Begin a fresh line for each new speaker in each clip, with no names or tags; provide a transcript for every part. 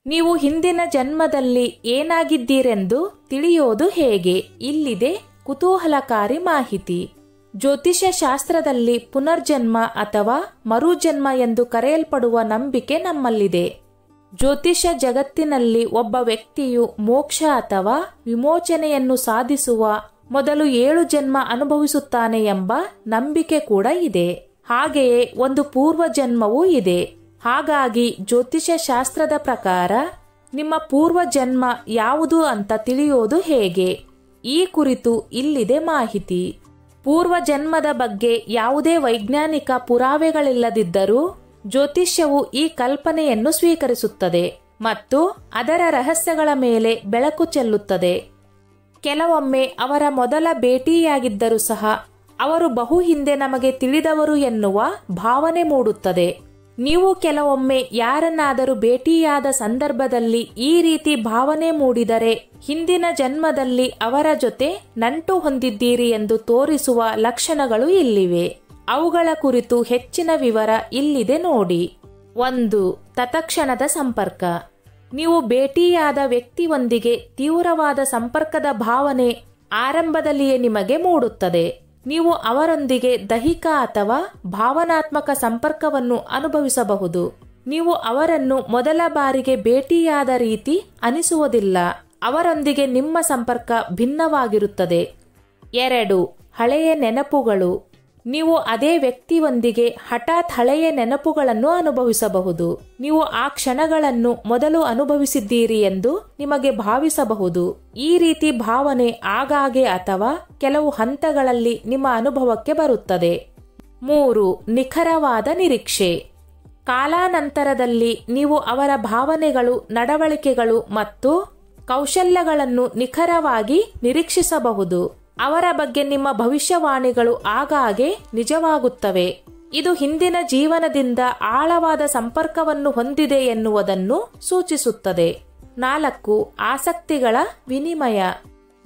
ನೀವು ಹಿಂದಿನ ಜನ್ಮದಲ್ಲಿ ಏನಾಗಿದ್ದೀರೆಂದು ತಿಳಿಯೋದು ಹೇಗೆ? ಇಲ್ಲಿದೆ ಕುತೂಹಲಕಾರಿ ಮಾಹಿತಿ. ಜ್ಯೋತಿಷ್ಯ ಶಾಸ್ತ್ರದಲ್ಲಿ ಪುನರ್ಜನ್ಮ ಅಥವಾ ಮರುಜನ್ಮ ಎಂದು ಕರೆಯಲ್ಪಡುವ ನಂಬಿಕೆ ನಮ್ಮಲ್ಲಿದೆ. ಜ್ಯೋತಿಷ್ಯ ಜಗತ್ತಿನಲ್ಲಿ ಒಬ್ಬ ವ್ಯಕ್ತಿಯು ಮೋಕ್ಷ ಅಥವಾ ವಿಮೋಚನೆಯನ್ನು ಸಾಧಿಸುವ ಮೊದಲು 7 ಜನ್ಮ ಅನುಭವಿಸುತ್ತಾನೆ ಎಂಬ ನಂಬಿಕೆ ಕೂಡ ಇದೆ. ಹಾಗೆಯೇ ಒಂದು ಪೂರ್ವ ಜನ್ಮವೂ ಇದೆ. ಹಾಗಾಗಿ ಜ್ಯೋತಿಷ್ಯ ಶಾಸ್ತ್ರದ ಪ್ರಕಾರ ನಿಮ್ಮ ಪೂರ್ವ ಜನ್ಮ ಯಾವುದು ಅಂತ ತಿಳಿಯೋದು ಹೇಗೆ? ಈ ಕುರಿತು ಇಲ್ಲಿದೆ ಮಾಹಿತಿ. ಪೂರ್ವ ಜನ್ಮದ ಬಗ್ಗೆ ಯಾವುದೇ ವೈಜ್ಞಾನಿಕ ಪುರಾವೆಗಳಿಲ್ಲದಿದ್ದರೂ ಜ್ಯೋತಿಷ್ಯವು ಈ ಕಲ್ಪನೆಯನ್ನು ಸ್ವೀಕರಿಸುತ್ತದೆ ಮತ್ತು ಅದರ ರಹಸ್ಯಗಳ ಮೇಲೆ ಬೆಳಕು ಚೆಲ್ಲುತ್ತದೆ. ಕೆಲವೊಮ್ಮೆ ಅವರ ಮೊದಲ ಭೇಟಿಯಾಗಿದ್ದರೂ ಸಹ ಅವರು ಬಹು ಹಿಂದೆ ನಮಗೆ ತಿಳಿದವರು ಎನ್ನುವ ಭಾವನೆ ಮೂಡುತ್ತದೆ. ನೀವು ಕೆಲವೊಮ್ಮೆ ಯಾರನ್ನಾದರೂ ಭೇಟಿಯಾದ ಸಂದರ್ಭದಲ್ಲಿ ಈ ರೀತಿ ಭಾವನೆ ಮೂಡಿದರೆ ಹಿಂದಿನ ಜನ್ಮದಲ್ಲಿ ಅವರ ಜೊತೆ ನಂಟು ಹೊಂದಿದ್ದೀರಿ ಎಂದು ತೋರಿಸುವ ಲಕ್ಷಣಗಳು ಇಲ್ಲಿವೆ. ಅವುಗಳ ಕುರಿತು ಹೆಚ್ಚಿನ ವಿವರ ಇಲ್ಲಿದೆ ನೋಡಿ. 1. ತತ್ಕ್ಷಣದ ಸಂಪರ್ಕ. ನೀವು ಭೇಟಿಯಾದ ವ್ಯಕ್ತಿಯೊಂದಿಗೆ ತೀವ್ರವಾದ ಸಂಪರ್ಕದ ಭಾವನೆ ಆರಂಭದಲ್ಲಿಯೇ ನಿಮಗೆ ಮೂಡುತ್ತದೆ. ನೀವು ಅವರೊಂದಿಗೆ ದೈಹಿಕ ಅಥವಾ ಭಾವನಾತ್ಮಕ ಸಂಪರ್ಕವನ್ನು ಅನುಭವಿಸಬಹುದು. ನೀವು ಅವರನ್ನು ಮೊದಲ ಬಾರಿಗೆ ಭೇಟಿಯಾದ ರೀತಿ ಅನಿಸುವುದಿಲ್ಲ. ಅವರೊಂದಿಗೆ ನಿಮ್ಮ ಸಂಪರ್ಕ ಭಿನ್ನವಾಗಿರುತ್ತದೆ. 2. ಹಳೆಯ ನೆನಪುಗಳು. ನೀವು ಅದೇ ವ್ಯಕ್ತಿಯೊಂದಿಗೆ ಹಠಾತ್ ಹಳೆಯ ನೆನಪುಗಳನ್ನು ಅನುಭವಿಸಬಹುದು. ನೀವು ಆ ಕ್ಷಣಗಳನ್ನು ಮೊದಲು ಅನುಭವಿಸಿದ್ದೀರಿ ಎಂದು ನಿಮಗೆ ಭಾವಿಸಬಹುದು. ಈ ರೀತಿ ಭಾವನೆ ಆಗಾಗ್ಗೆ ಅಥವಾ ಕೆಲವು ಹಂತಗಳಲ್ಲಿ ನಿಮ್ಮ ಅನುಭವಕ್ಕೆ ಬರುತ್ತದೆ. 3. ನಿಖರವಾದ ನಿರೀಕ್ಷೆ. ಕಾಲಾನಂತರದಲ್ಲಿ ನೀವು ಅವರ ಭಾವನೆಗಳು, ನಡವಳಿಕೆಗಳು ಮತ್ತು ಕೌಶಲ್ಯಗಳನ್ನು ನಿಖರವಾಗಿ ನಿರೀಕ್ಷಿಸಬಹುದು. ಅವರ ಬಗ್ಗೆ ನಿಮ್ಮ ಭವಿಷ್ಯವಾಣಿಗಳು ಆಗಾಗ್ಗೆ ನಿಜವಾಗುತ್ತವೆ. ಇದು ಹಿಂದಿನ ಜೀವನದಿಂದ ಆಳವಾದ ಸಂಪರ್ಕವನ್ನು ಹೊಂದಿದೆ ಎನ್ನುವುದನ್ನು ಸೂಚಿಸುತ್ತದೆ. 4. ಆಸಕ್ತಿಗಳ ವಿನಿಮಯ.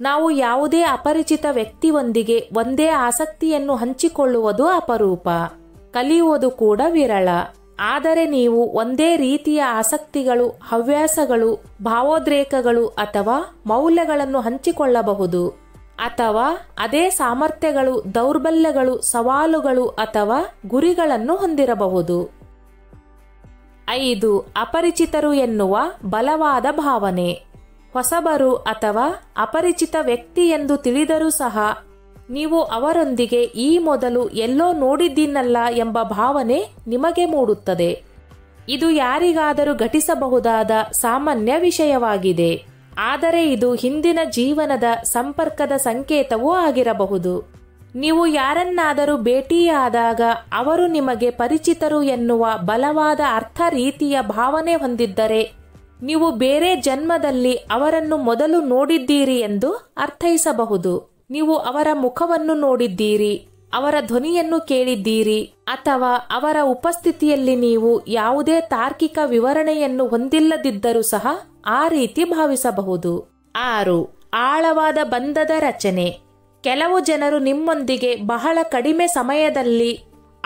ನಾವು ಯಾವುದೇ ಅಪರಿಚಿತ ವ್ಯಕ್ತಿಯೊಂದಿಗೆ ಒಂದೇ ಆಸಕ್ತಿಯನ್ನು ಹಂಚಿಕೊಳ್ಳುವುದು ಅಪರೂಪ, ಕಲಿಯುವುದು ಕೂಡ ವಿರಳ. ಆದರೆ ನೀವು ಒಂದೇ ರೀತಿಯ ಆಸಕ್ತಿಗಳು, ಹವ್ಯಾಸಗಳು, ಭಾವೋದ್ರೇಕಗಳು ಅಥವಾ ಮೌಲ್ಯಗಳನ್ನು ಹಂಚಿಕೊಳ್ಳಬಹುದು. ಅಥವಾ ಅದೇ ಸಾಮರ್ಥ್ಯಗಳು, ದೌರ್ಬಲ್ಯಗಳು, ಸವಾಲುಗಳು ಅಥವಾ ಗುರಿಗಳನ್ನು ಹೊಂದಿರಬಹುದು. 5. ಅಪರಿಚಿತರು ಎನ್ನುವ ಬಲವಾದ ಭಾವನೆ. ಹೊಸಬರು ಅಥವಾ ಅಪರಿಚಿತ ವ್ಯಕ್ತಿ ಎಂದು ತಿಳಿದರೂ ಸಹ ನೀವು ಅವರೊಂದಿಗೆ ಈ ಮೊದಲು ಎಲ್ಲೋ ನೋಡಿದ್ದೀನಲ್ಲ ಎಂಬ ಭಾವನೆ ನಿಮಗೆ ಮೂಡುತ್ತದೆ. ಇದು ಯಾರಿಗಾದರೂ ಘಟಿಸಬಹುದಾದ ಸಾಮಾನ್ಯ ವಿಷಯವಾಗಿದೆ. ಆದರೆ ಇದು ಹಿಂದಿನ ಜೀವನದ ಸಂಪರ್ಕದ ಸಂಕೇತವೂ ಆಗಿರಬಹುದು. ನೀವು ಯಾರನ್ನಾದರೂ ಭೇಟಿಯಾದಾಗ ಅವರು ನಿಮಗೆ ಪರಿಚಿತರು ಎನ್ನುವ ಬಲವಾದ ಅರ್ಥ ರೀತಿಯ ಭಾವನೆ ಹೊಂದಿದ್ದರೆ ನೀವು ಬೇರೆ ಜನ್ಮದಲ್ಲಿ ಅವರನ್ನು ಮೊದಲು ನೋಡಿದ್ದೀರಿ ಎಂದು ಅರ್ಥೈಸಬಹುದು. ನೀವು ಅವರ ಮುಖವನ್ನು ನೋಡಿದ್ದೀರಿ, ಅವರ ಧ್ವನಿಯನ್ನು ಕೇಳಿದ್ದೀರಿ ಅಥವಾ ಅವರ ಉಪಸ್ಥಿತಿಯಲ್ಲಿ ನೀವು ಯಾವುದೇ ತಾರ್ಕಿಕ ವಿವರಣೆಯನ್ನು ಹೊಂದಿಲ್ಲದಿದ್ದರೂ ಸಹ ಆ ರೀತಿ ಭಾವಿಸಬಹುದು. 6. ಆಳವಾದ ಬಂಧದ ರಚನೆ. ಕೆಲವು ಜನರು ನಿಮ್ಮೊಂದಿಗೆ ಬಹಳ ಕಡಿಮೆ ಸಮಯದಲ್ಲಿ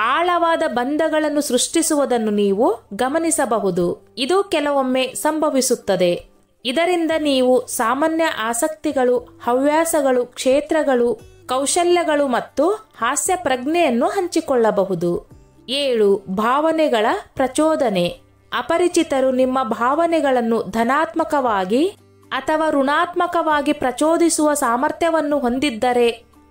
ಆಳವಾದ ಬಂಧಗಳನ್ನು ಸೃಷ್ಟಿಸುವುದನ್ನು ನೀವು ಗಮನಿಸಬಹುದು. ಇದು ಕೆಲವೊಮ್ಮೆ ಸಂಭವಿಸುತ್ತದೆ. ಇದರಿಂದ ನೀವು ಸಾಮಾನ್ಯ ಆಸಕ್ತಿಗಳು, ಹವ್ಯಾಸಗಳು, ಕ್ಷೇತ್ರಗಳು, ಕೌಶಲ್ಯಗಳು ಮತ್ತು ಹಾಸ್ಯ ಪ್ರಜ್ಞೆಯನ್ನು ಹಂಚಿಕೊಳ್ಳಬಹುದು. 7. ಭಾವನೆಗಳ ಪ್ರಚೋದನೆ. ಅಪರಿಚಿತರು ನಿಮ್ಮ ಭಾವನೆಗಳನ್ನು ಧನಾತ್ಮಕವಾಗಿ ಅಥವಾ ಋಣಾತ್ಮಕವಾಗಿ ಪ್ರಚೋದಿಸುವ ಸಾಮರ್ಥ್ಯವನ್ನು ಹೊಂದಿದ್ದರೆ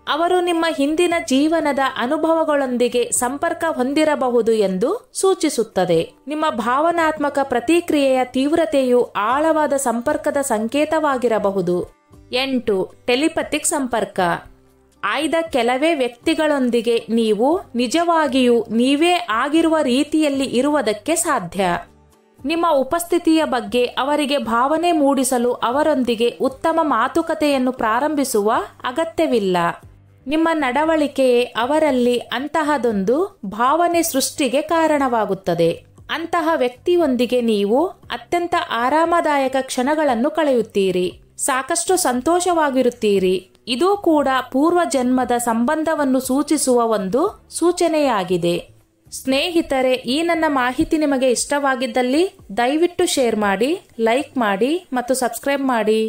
ಅವರು ನಿಮ್ಮ ಹಿಂದಿನ ಜೀವನದ ಅನುಭವಗಳೊಂದಿಗೆ ಸಂಪರ್ಕ ಹೊಂದಿರಬಹುದು ಎಂದು ಸೂಚಿಸುತ್ತದೆ. ನಿಮ್ಮ ಭಾವನಾತ್ಮಕ ಪ್ರತಿಕ್ರಿಯೆಯ ತೀವ್ರತೆಯು ಆಳವಾದ ಸಂಪರ್ಕದ ಸಂಕೇತವಾಗಿರಬಹುದು. 8. ಟೆಲಿಪಥಿಕ್ ಸಂಪರ್ಕ. ಆಯ್ದ ಕೆಲವೇ ವ್ಯಕ್ತಿಗಳೊಂದಿಗೆ ನೀವು ನಿಜವಾಗಿಯೂ ನೀವೇ ಆಗಿರುವ ರೀತಿಯಲ್ಲಿ ಇರುವುದಕ್ಕೆ ಸಾಧ್ಯ. ನಿಮ್ಮ ಉಪಸ್ಥಿತಿಯ ಬಗ್ಗೆ ಅವರಿಗೆ ಭಾವನೆ ಮೂಡಿಸಲು ಅವರೊಂದಿಗೆ ಉತ್ತಮ ಮಾತುಕತೆಯನ್ನು ಪ್ರಾರಂಭಿಸುವ ಅಗತ್ಯವಿಲ್ಲ. ನಿಮ್ಮ ನಡವಳಿಕೆಯೇ ಅವರಲ್ಲಿ ಅಂತಹದೊಂದು ಭಾವನೆ ಸೃಷ್ಟಿಗೆ ಕಾರಣವಾಗುತ್ತದೆ. ಅಂತಹ ವ್ಯಕ್ತಿಯೊಂದಿಗೆ ನೀವು ಅತ್ಯಂತ ಆರಾಮದಾಯಕ ಕ್ಷಣಗಳನ್ನು ಕಳೆಯುತ್ತೀರಿ, ಸಾಕಷ್ಟು ಸಂತೋಷವಾಗಿರುತ್ತೀರಿ. ಇದು ಕೂಡ ಪೂರ್ವ ಜನ್ಮದ ಸಂಬಂಧವನ್ನು ಸೂಚಿಸುವ ಒಂದು ಸೂಚನೆಯಾಗಿದೆ. ಸ್ನೇಹಿತರೆ, ಈ ನನ್ನ ಮಾಹಿತಿ ನಿಮಗೆ ಇಷ್ಟವಾಗಿದ್ದಲ್ಲಿ ದಯವಿಟ್ಟು ಶೇರ್ ಮಾಡಿ, ಲೈಕ್ ಮಾಡಿ ಮತ್ತು ಸಬ್ಸ್ಕ್ರೈಬ್ ಮಾಡಿ.